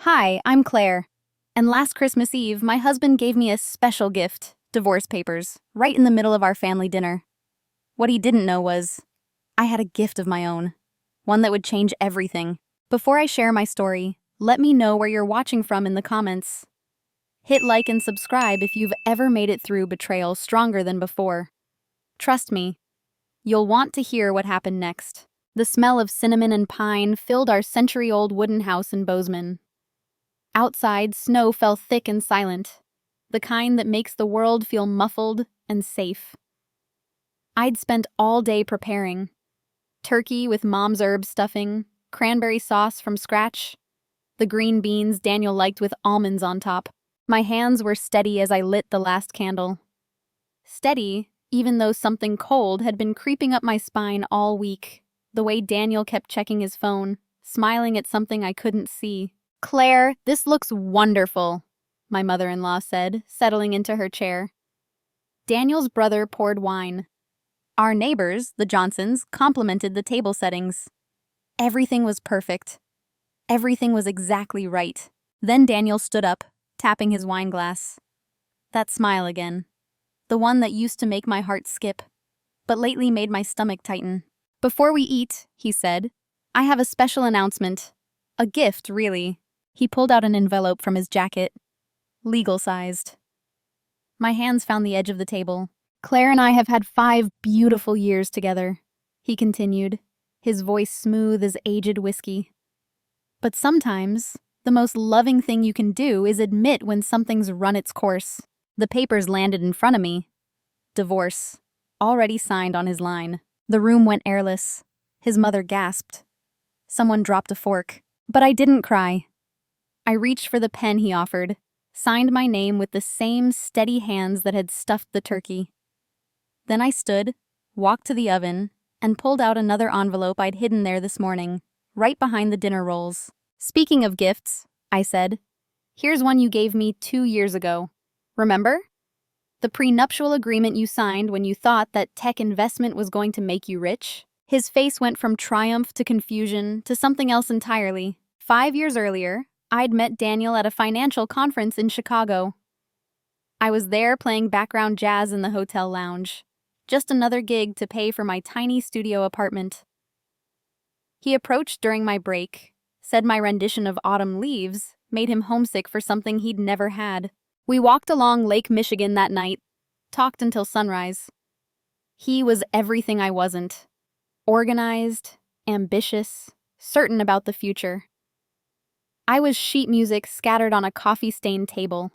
Hi, I'm Claire. And last Christmas Eve, my husband gave me a special gift, divorce papers, right in the middle of our family dinner. What he didn't know was, I had a gift of my own, one that would change everything. Before I share my story, let me know where you're watching from in the comments. Hit like and subscribe if you've ever made it through betrayal stronger than before. Trust me, you'll want to hear what happened next. The smell of cinnamon and pine filled our century-old wooden house in Bozeman. Outside, snow fell thick and silent, the kind that makes the world feel muffled and safe. I'd spent all day preparing. Turkey with mom's herb stuffing, cranberry sauce from scratch, the green beans Daniel liked with almonds on top. My hands were steady as I lit the last candle. Steady, even though something cold had been creeping up my spine all week, the way Daniel kept checking his phone, smiling at something I couldn't see. "Claire, this looks wonderful," my mother-in-law said, settling into her chair. Daniel's brother poured wine. Our neighbors, the Johnsons, complimented the table settings. Everything was perfect. Everything was exactly right. Then Daniel stood up, tapping his wine glass. That smile again. The one that used to make my heart skip, but lately made my stomach tighten. "Before we eat," he said, "I have a special announcement. A gift, really." He pulled out an envelope from his jacket. Legal-sized. My hands found the edge of the table. "Claire and I have had 5 beautiful years together," he continued, his voice smooth as aged whiskey. "But sometimes, the most loving thing you can do is admit when something's run its course." The papers landed in front of me. Divorce. Already signed on his line. The room went airless. His mother gasped. Someone dropped a fork. But I didn't cry. I reached for the pen he offered, signed my name with the same steady hands that had stuffed the turkey. Then I stood, walked to the oven, and pulled out another envelope I'd hidden there this morning, right behind the dinner rolls. "Speaking of gifts," I said, "here's one you gave me 2 years ago. Remember? The prenuptial agreement you signed when you thought that tech investment was going to make you rich?" His face went from triumph to confusion to something else entirely. 5 years earlier, I'd met Daniel at a financial conference in Chicago. I was there playing background jazz in the hotel lounge. Just another gig to pay for my tiny studio apartment. He approached during my break, said my rendition of Autumn Leaves made him homesick for something he'd never had. We walked along Lake Michigan that night, talked until sunrise. He was everything I wasn't. Organized, ambitious, certain about the future. I was sheet music scattered on a coffee-stained table.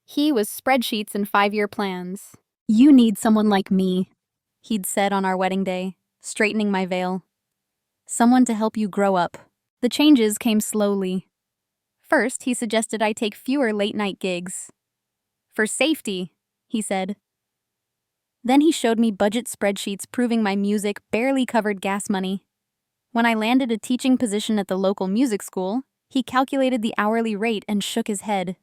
He was spreadsheets and 5-year plans. "You need someone like me," he'd said on our wedding day, straightening my veil. "Someone to help you grow up." The changes came slowly. First, he suggested I take fewer late-night gigs. "For safety," he said. Then he showed me budget spreadsheets proving my music barely covered gas money. When I landed a teaching position at the local music school, he calculated the hourly rate and shook his head.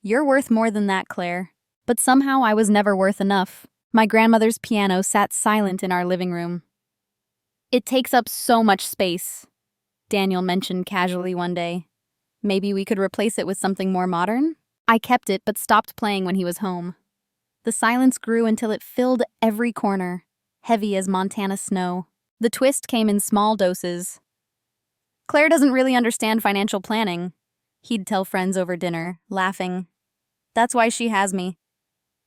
"You're worth more than that, Claire." But somehow I was never worth enough. My grandmother's piano sat silent in our living room. "It takes up so much space," Daniel mentioned casually one day. "Maybe we could replace it with something more modern?" I kept it but stopped playing when he was home. The silence grew until it filled every corner, heavy as Montana snow. The twist came in small doses. "Claire doesn't really understand financial planning," he'd tell friends over dinner, laughing. "That's why she has me."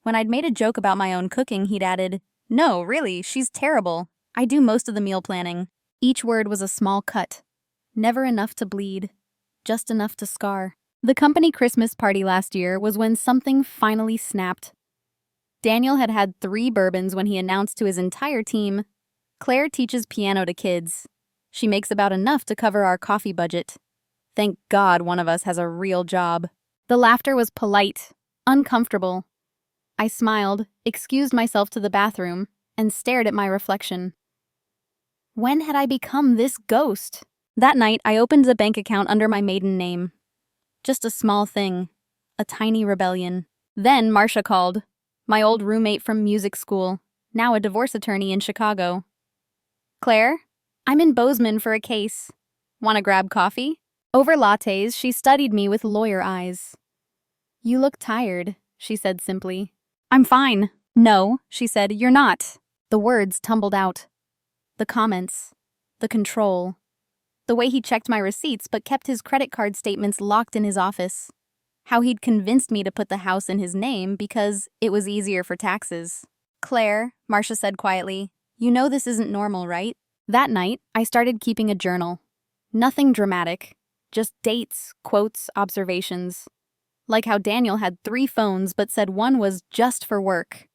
When I'd made a joke about my own cooking, he'd added, "No, really, she's terrible. I do most of the meal planning." Each word was a small cut. Never enough to bleed, just enough to scar. The company Christmas party last year was when something finally snapped. Daniel had had 3 bourbons when he announced to his entire team, "Claire teaches piano to kids. She makes about enough to cover our coffee budget. Thank God one of us has a real job." The laughter was polite, uncomfortable. I smiled, excused myself to the bathroom, and stared at my reflection. When had I become this ghost? That night, I opened a bank account under my maiden name. Just a small thing, a tiny rebellion. Then Marcia called, my old roommate from music school, now a divorce attorney in Chicago. "Claire, I'm in Bozeman for a case. Want to grab coffee?" Over lattes, she studied me with lawyer eyes. "You look tired," she said simply. "I'm fine." "No," she said, "you're not." The words tumbled out. The comments. The control. The way he checked my receipts but kept his credit card statements locked in his office. How he'd convinced me to put the house in his name because it was easier for taxes. "Claire," Marcia said quietly, "you know this isn't normal, right?" That night, I started keeping a journal. Nothing dramatic. Just dates, quotes, observations. Like how Daniel had 3 phones but said one was just for work.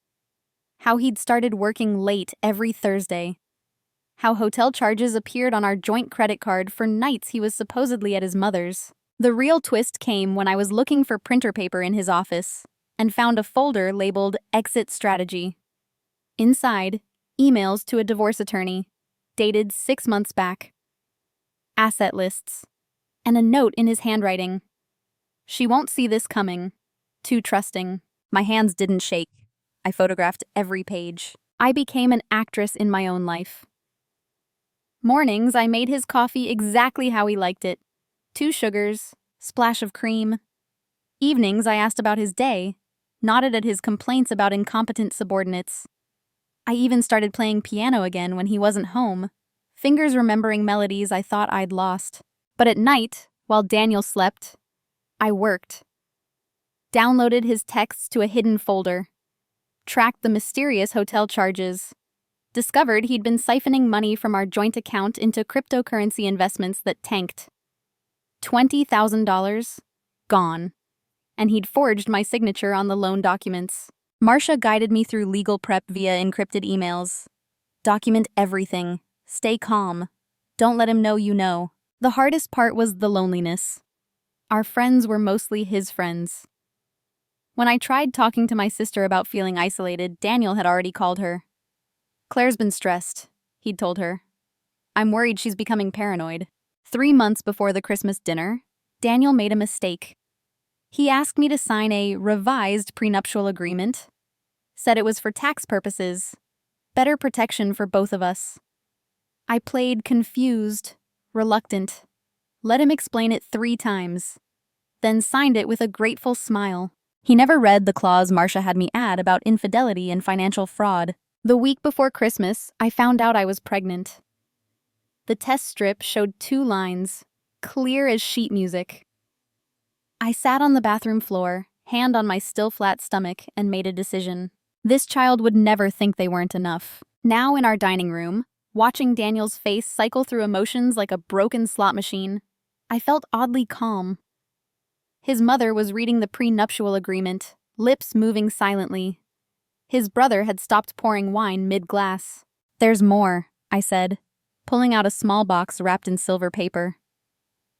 How he'd started working late every Thursday. How hotel charges appeared on our joint credit card for nights he was supposedly at his mother's. The real twist came when I was looking for printer paper in his office and found a folder labeled Exit Strategy. Inside, emails to a divorce attorney, dated 6 months back. Asset lists. And a note in his handwriting. "She won't see this coming. Too trusting." My hands didn't shake. I photographed every page. I became an actress in my own life. Mornings, I made his coffee exactly how he liked it. 2 sugars, splash of cream. Evenings, I asked about his day, nodded at his complaints about incompetent subordinates. I even started playing piano again when he wasn't home, fingers remembering melodies I thought I'd lost. But at night, while Daniel slept, I worked. Downloaded his texts to a hidden folder. Tracked the mysterious hotel charges. Discovered he'd been siphoning money from our joint account into cryptocurrency investments that tanked. $20,000 gone. And he'd forged my signature on the loan documents. Marcia guided me through legal prep via encrypted emails. Document everything. Stay calm. Don't let him know you know. The hardest part was the loneliness. Our friends were mostly his friends. When I tried talking to my sister about feeling isolated, Daniel had already called her. "Claire's been stressed," he'd told her. "I'm worried she's becoming paranoid." 3 months before the Christmas dinner, Daniel made a mistake. He asked me to sign a revised prenuptial agreement. Said it was for tax purposes. Better protection for both of us. I played confused, reluctant. Let him explain it 3 times. Then signed it with a grateful smile. He never read the clause Marcia had me add about infidelity and financial fraud. The week before Christmas, I found out I was pregnant. The test strip showed 2 lines, clear as sheet music. I sat on the bathroom floor, hand on my still flat stomach, and made a decision. This child would never think they weren't enough. Now in our dining room, watching Daniel's face cycle through emotions like a broken slot machine, I felt oddly calm. His mother was reading the prenuptial agreement, lips moving silently. His brother had stopped pouring wine mid-glass. "There's more," I said, pulling out a small box wrapped in silver paper.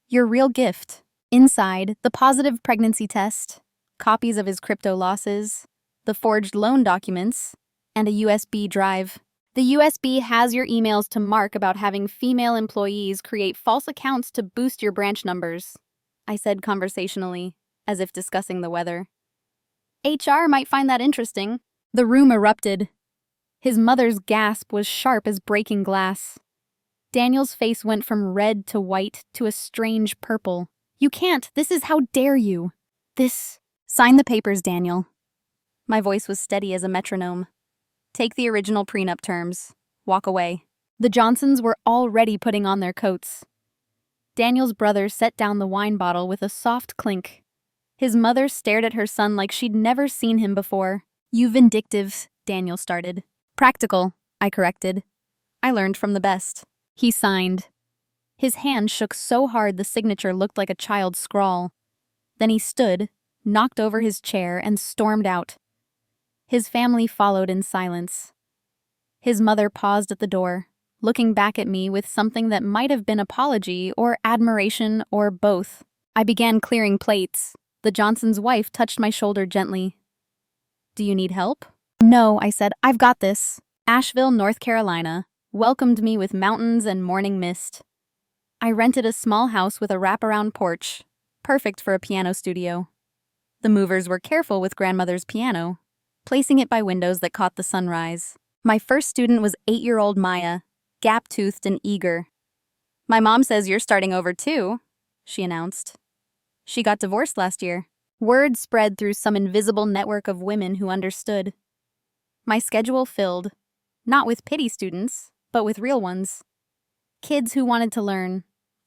"Your real gift." Inside, the positive pregnancy test, copies of his crypto losses, the forged loan documents, and a USB drive. The USB has your emails to Mark about having female employees create false accounts to boost your branch numbers, I said conversationally, as if discussing the weather. "HR might find that interesting." The room erupted. His mother's gasp was sharp as breaking glass. Daniel's face went from red to white to a strange purple. "You can't! This is how dare you! This..." "Sign the papers, Daniel." My voice was steady as a metronome. "Take the original prenup terms. Walk away." The Johnsons were already putting on their coats. Daniel's brother set down the wine bottle with a soft clink. His mother stared at her son like she'd never seen him before. "You vindictive," Daniel started. "Practical," I corrected. "I learned from the best." He signed. His hand shook so hard the signature looked like a child's scrawl. Then he stood, knocked over his chair, and stormed out. His family followed in silence. His mother paused at the door, looking back at me with something that might have been apology or admiration or both. I began clearing plates. The Johnson's wife touched my shoulder gently. "Do you need help?" "No," I said. "I've got this." Asheville, North Carolina, welcomed me with mountains and morning mist. I rented a small house with a wraparound porch, perfect for a piano studio. The movers were careful with grandmother's piano, placing it by windows that caught the sunrise. My first student was 8-year-old Maya, gap-toothed and eager. "My mom says you're starting over too," she announced. She got divorced last year. Word spread through some invisible network of women who understood. My schedule filled, not with pity students, but with real ones. Kids who wanted to learn,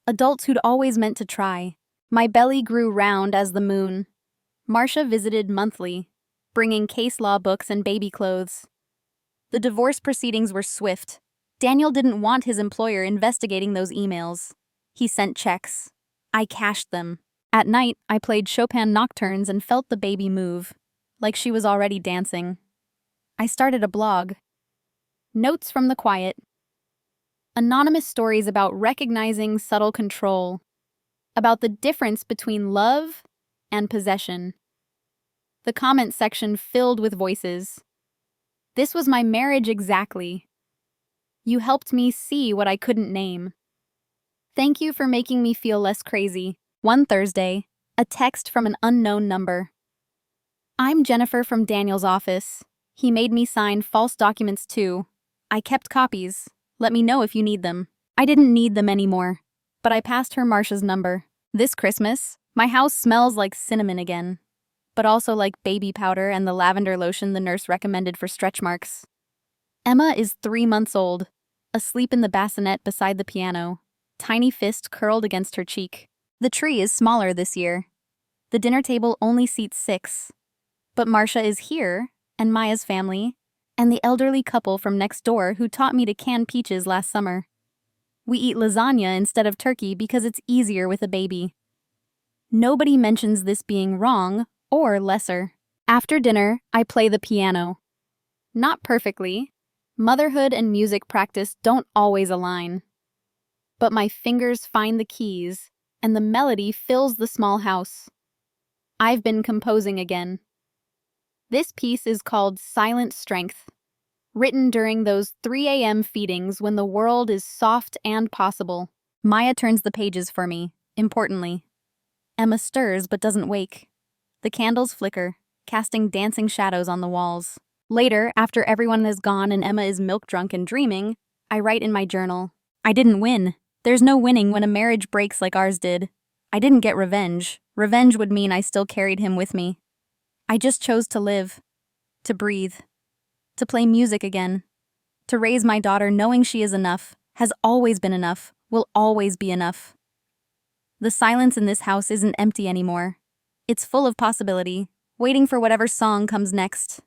adults who'd always meant to try. My belly grew round as the moon. Marcia visited monthly, bringing case law books and baby clothes. The divorce proceedings were swift. Daniel didn't want his employer investigating those emails. He sent checks. I cashed them. At night, I played Chopin nocturnes and felt the baby move, like she was already dancing. I started a blog. Notes from the Quiet. Anonymous stories about recognizing subtle control, about the difference between love and possession. The comment section filled with voices. This was my marriage exactly. You helped me see what I couldn't name. Thank you for making me feel less crazy. One Thursday, a text from an unknown number. I'm Jennifer from Daniel's office. He made me sign false documents too. I kept copies. Let me know if you need them. I didn't need them anymore, but I passed her Marcia's number. This Christmas, my house smells like cinnamon again, but also like baby powder and the lavender lotion the nurse recommended for stretch marks. Emma is 3 months old, asleep in the bassinet beside the piano, tiny fist curled against her cheek. The tree is smaller this year. The dinner table only seats 6. But Marcia is here, and Maya's family, and the elderly couple from next door who taught me to can peaches last summer. We eat lasagna instead of turkey because it's easier with a baby. Nobody mentions this being wrong or lesser. After dinner, I play the piano. Not perfectly. Motherhood and music practice don't always align. But my fingers find the keys, and the melody fills the small house. I've been composing again. This piece is called Silent Strength, written during those 3 a.m. feedings when the world is soft and possible. Maya turns the pages for me, importantly. Emma stirs but doesn't wake. The candles flicker, casting dancing shadows on the walls. Later, after everyone has gone and Emma is milk-drunk and dreaming, I write in my journal, I didn't win. There's no winning when a marriage breaks like ours did. I didn't get revenge. Revenge would mean I still carried him with me. I just chose to live, to breathe, to play music again, to raise my daughter knowing she is enough, has always been enough, will always be enough. The silence in this house isn't empty anymore. It's full of possibility, waiting for whatever song comes next.